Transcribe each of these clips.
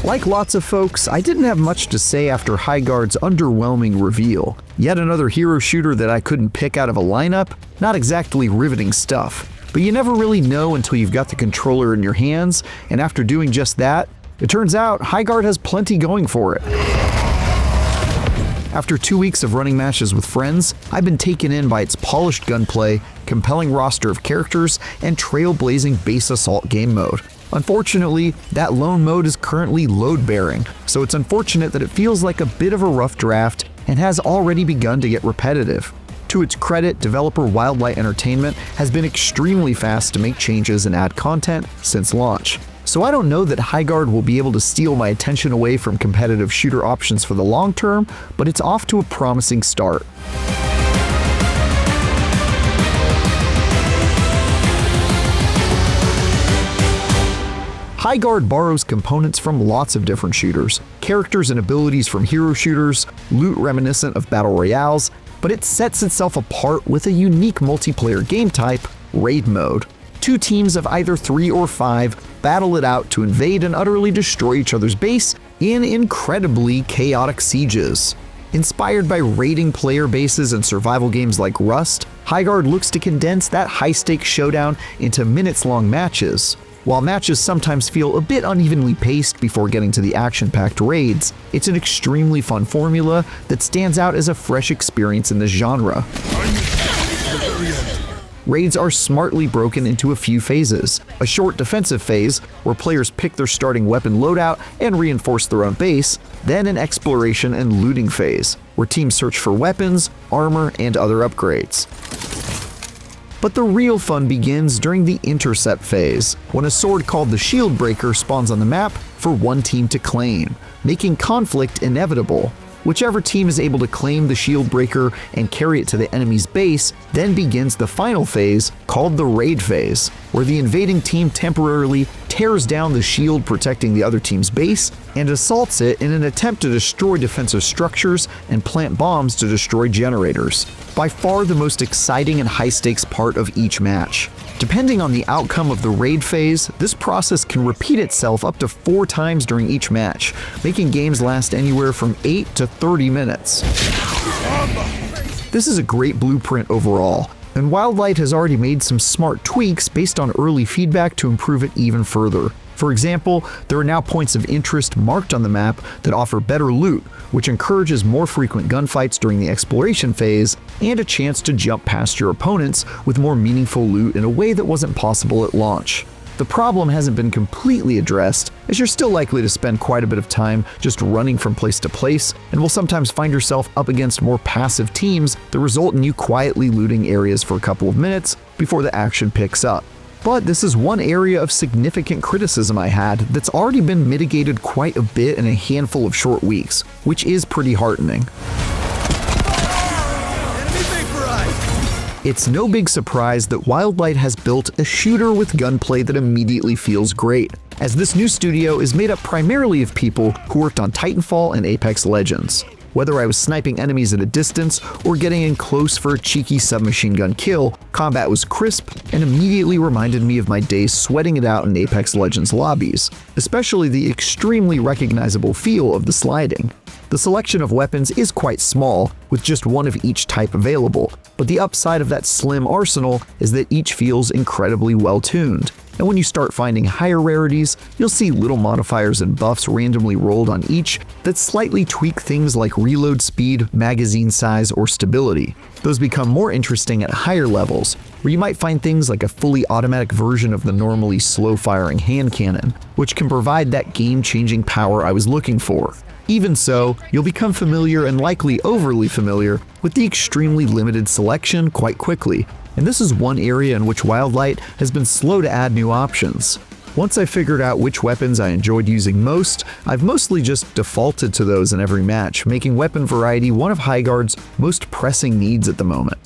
Like lots of folks, I didn't have much to say after Highguard's underwhelming reveal. Yet another hero shooter that I couldn't pick out of a lineup? Not exactly riveting stuff. But you never really know until you've got the controller in your hands, and after doing just that, it turns out Highguard has plenty going for it. After 2 weeks of running matches with friends, I've been taken in by its polished gunplay, compelling roster of characters, and trailblazing base assault game mode. Unfortunately, that lone mode is currently load-bearing, so it's unfortunate that it feels like a bit of a rough draft and has already begun to get repetitive. To its credit, developer Wildlight Entertainment has been extremely fast to make changes and add content since launch. So I don't know that Highguard will be able to steal my attention away from competitive shooter options for the long term, but it's off to a promising start. Highguard borrows components from lots of different shooters, characters and abilities from hero shooters, loot reminiscent of battle royales, but it sets itself apart with a unique multiplayer game type, raid mode. 2 teams of either 3 or 5 battle it out to invade and utterly destroy each other's base in incredibly chaotic sieges. Inspired by raiding player bases and survival games like Rust, Highguard looks to condense that high-stakes showdown into minutes-long matches. While matches sometimes feel a bit unevenly paced before getting to the action-packed raids, it's an extremely fun formula that stands out as a fresh experience in this genre. Raids are smartly broken into a few phases. A short defensive phase, where players pick their starting weapon loadout and reinforce their own base, then an exploration and looting phase, where teams search for weapons, armor, and other upgrades. But the real fun begins during the intercept phase, when a sword called the Shield Breaker spawns on the map for one team to claim, making conflict inevitable. Whichever team is able to claim the Shield Breaker and carry it to the enemy's base then begins the final phase, called the Raid phase, where the invading team temporarily tears down the shield protecting the other team's base and assaults it in an attempt to destroy defensive structures and plant bombs to destroy generators. By far the most exciting and high-stakes part of each match. Depending on the outcome of the raid phase, this process can repeat itself up to 4 times during each match, making games last anywhere from 8 to 30 minutes. This is a great blueprint overall, and Wildlight has already made some smart tweaks based on early feedback to improve it even further. For example, there are now points of interest marked on the map that offer better loot, which encourages more frequent gunfights during the exploration phase, and a chance to jump past your opponents with more meaningful loot in a way that wasn't possible at launch. The problem hasn't been completely addressed, as you're still likely to spend quite a bit of time just running from place to place, and will sometimes find yourself up against more passive teams that result in you quietly looting areas for a couple of minutes before the action picks up. But this is one area of significant criticism I had that's already been mitigated quite a bit in a handful of short weeks, which is pretty heartening. It's no big surprise that Wildlight has built a shooter with gunplay that immediately feels great, as this new studio is made up primarily of people who worked on Titanfall and Apex Legends. Whether I was sniping enemies at a distance or getting in close for a cheeky submachine gun kill, combat was crisp and immediately reminded me of my days sweating it out in Apex Legends lobbies, especially the extremely recognizable feel of the sliding. The selection of weapons is quite small, with just one of each type available, but the upside of that slim arsenal is that each feels incredibly well tuned. And when you start finding higher rarities, you'll see little modifiers and buffs randomly rolled on each that slightly tweak things like reload speed, magazine size, or stability. Those become more interesting at higher levels, where you might find things like a fully automatic version of the normally slow-firing hand cannon, which can provide that game-changing power I was looking for. Even so, you'll become familiar and likely overly familiar with the extremely limited selection quite quickly, and this is one area in which Wildlight has been slow to add new options. Once I figured out which weapons I enjoyed using most, I've mostly just defaulted to those in every match, making weapon variety one of Highguard's most pressing needs at the moment.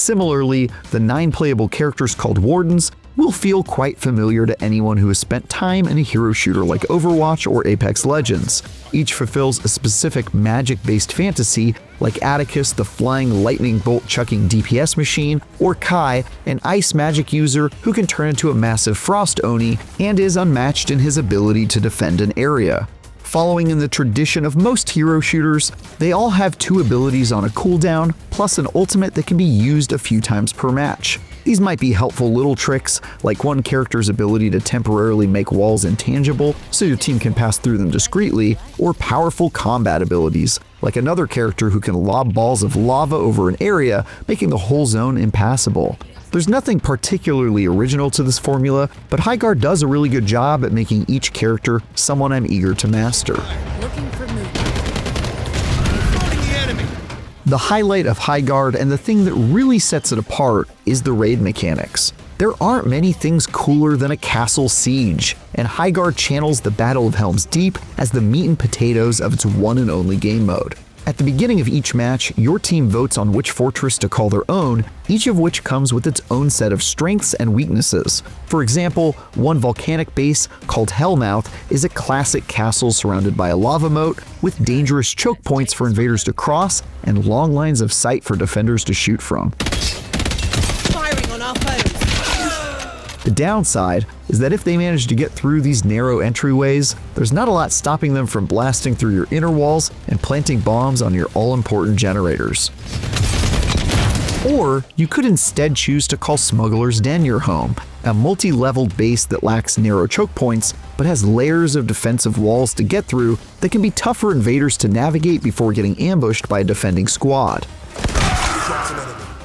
Similarly, the 9 playable characters called Wardens will feel quite familiar to anyone who has spent time in a hero shooter like Overwatch or Apex Legends. Each fulfills a specific magic-based fantasy, like Atticus, the flying lightning bolt-chucking DPS machine, or Kai, an ice magic user who can turn into a massive frost Oni and is unmatched in his ability to defend an area. Following in the tradition of most hero shooters, they all have 2 abilities on a cooldown, plus an ultimate that can be used a few times per match. These might be helpful little tricks, like one character's ability to temporarily make walls intangible so your team can pass through them discreetly, or powerful combat abilities, like another character who can lob balls of lava over an area, making the whole zone impassable. There's nothing particularly original to this formula, but Highguard does a really good job at making each character someone I'm eager to master. Looking for movement. The highlight of Highguard and the thing that really sets it apart is the raid mechanics. There aren't many things cooler than a castle siege, and Highguard channels the Battle of Helm's Deep as the meat and potatoes of its one and only game mode. At the beginning of each match, your team votes on which fortress to call their own, each of which comes with its own set of strengths and weaknesses. For example, one volcanic base, called Hellmouth, is a classic castle surrounded by a lava moat, with dangerous choke points for invaders to cross and long lines of sight for defenders to shoot from. Firing on our foes. The downside is that if they manage to get through these narrow entryways, there's not a lot stopping them from blasting through your inner walls and planting bombs on your all-important generators. Or you could instead choose to call Smuggler's Den your home, a multi-leveled base that lacks narrow choke points but has layers of defensive walls to get through that can be tough for invaders to navigate before getting ambushed by a defending squad.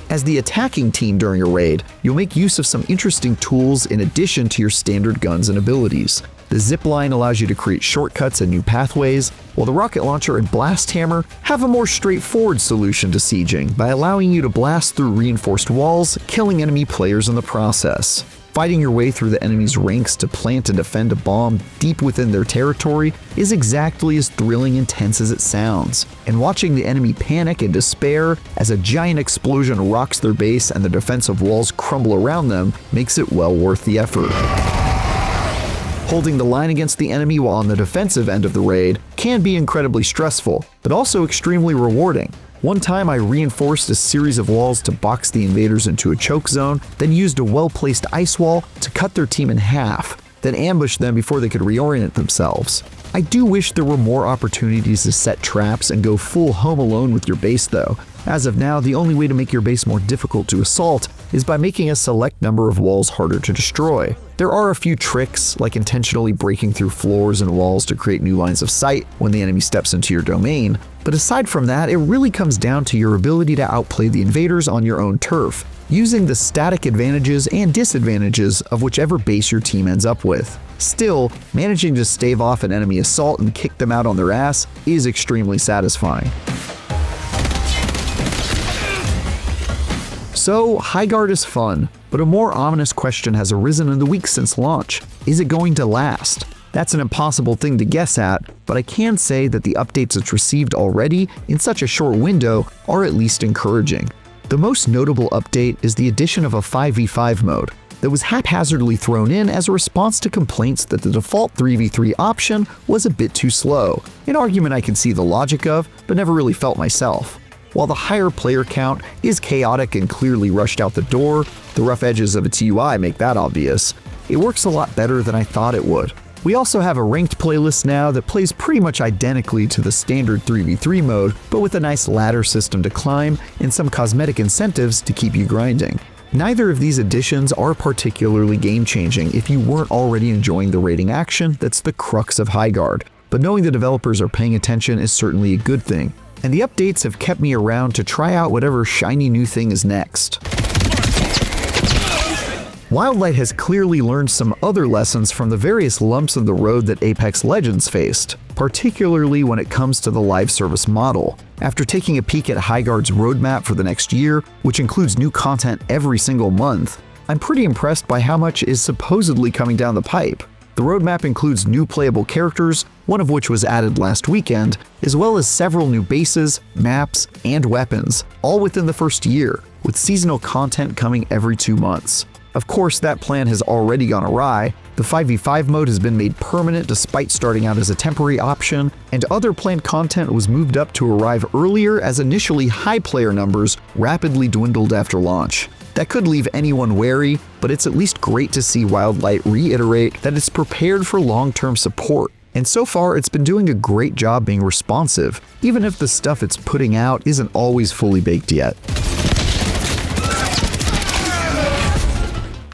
As the attacking team during a raid, you'll make use of some interesting tools in addition to your standard guns and abilities. The zipline allows you to create shortcuts and new pathways, while the rocket launcher and blast hammer have a more straightforward solution to sieging by allowing you to blast through reinforced walls, killing enemy players in the process. Fighting your way through the enemy's ranks to plant and defend a bomb deep within their territory is exactly as thrilling and tense as it sounds. And watching the enemy panic and despair as a giant explosion rocks their base and the defensive walls crumble around them makes it well worth the effort. Holding the line against the enemy while on the defensive end of the raid can be incredibly stressful, but also extremely rewarding. One time I reinforced a series of walls to box the invaders into a choke zone, then used a well-placed ice wall to cut their team in half, then ambushed them before they could reorient themselves. I do wish there were more opportunities to set traps and go full Home Alone with your base though. As of now, the only way to make your base more difficult to assault is by making a select number of walls harder to destroy. There are a few tricks, like intentionally breaking through floors and walls to create new lines of sight when the enemy steps into your domain, but aside from that, it really comes down to your ability to outplay the invaders on your own turf, using the static advantages and disadvantages of whichever base your team ends up with. Still, managing to stave off an enemy assault and kick them out on their ass is extremely satisfying. So, Highguard is fun, but a more ominous question has arisen in the weeks since launch. Is it going to last? That's an impossible thing to guess at, but I can say that the updates it's received already in such a short window are at least encouraging. The most notable update is the addition of a 5v5 mode that was haphazardly thrown in as a response to complaints that the default 3v3 option was a bit too slow, an argument I can see the logic of, but never really felt myself. While the higher player count is chaotic and clearly rushed out the door, the rough edges of its UI make that obvious. It works a lot better than I thought it would. We also have a ranked playlist now that plays pretty much identically to the standard 3v3 mode, but with a nice ladder system to climb and some cosmetic incentives to keep you grinding. Neither of these additions are particularly game-changing if you weren't already enjoying the raiding action that's the crux of Highguard, but knowing the developers are paying attention is certainly a good thing. And the updates have kept me around to try out whatever shiny new thing is next. Wildlight has clearly learned some other lessons from the various lumps in the road that Apex Legends faced, particularly when it comes to the live service model. After taking a peek at Highguard's roadmap for the next year, which includes new content every single month, I'm pretty impressed by how much is supposedly coming down the pipe. The roadmap includes new playable characters, one of which was added last weekend, as well as several new bases, maps, and weapons, all within the first year, with seasonal content coming every 2 months. Of course, that plan has already gone awry. The 5v5 mode has been made permanent despite starting out as a temporary option, and other planned content was moved up to arrive earlier as initially high player numbers rapidly dwindled after launch. That could leave anyone wary, but it's at least great to see Wildlight reiterate that it's prepared for long-term support. And so far, it's been doing a great job being responsive, even if the stuff it's putting out isn't always fully baked yet.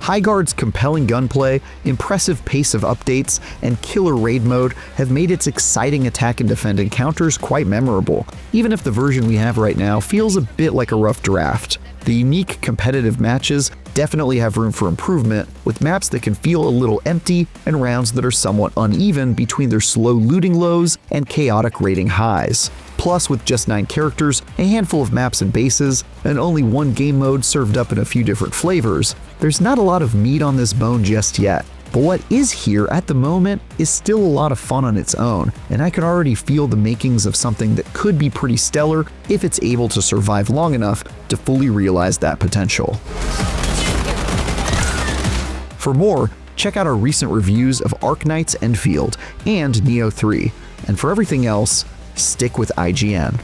Highguard's compelling gunplay, impressive pace of updates, and killer raid mode have made its exciting attack and defend encounters quite memorable, even if the version we have right now feels a bit like a rough draft. The unique competitive matches definitely have room for improvement, with maps that can feel a little empty and rounds that are somewhat uneven between their slow looting lows and chaotic raiding highs. Plus, with just 9 characters, a handful of maps and bases, and only one game mode served up in a few different flavors, there's not a lot of meat on this bone just yet. But what is here at the moment is still a lot of fun on its own, and I can already feel the makings of something that could be pretty stellar if it's able to survive long enough to fully realize that potential. For more, check out our recent reviews of Arknight's Enfield and Neo 3, and for everything else, stick with IGN.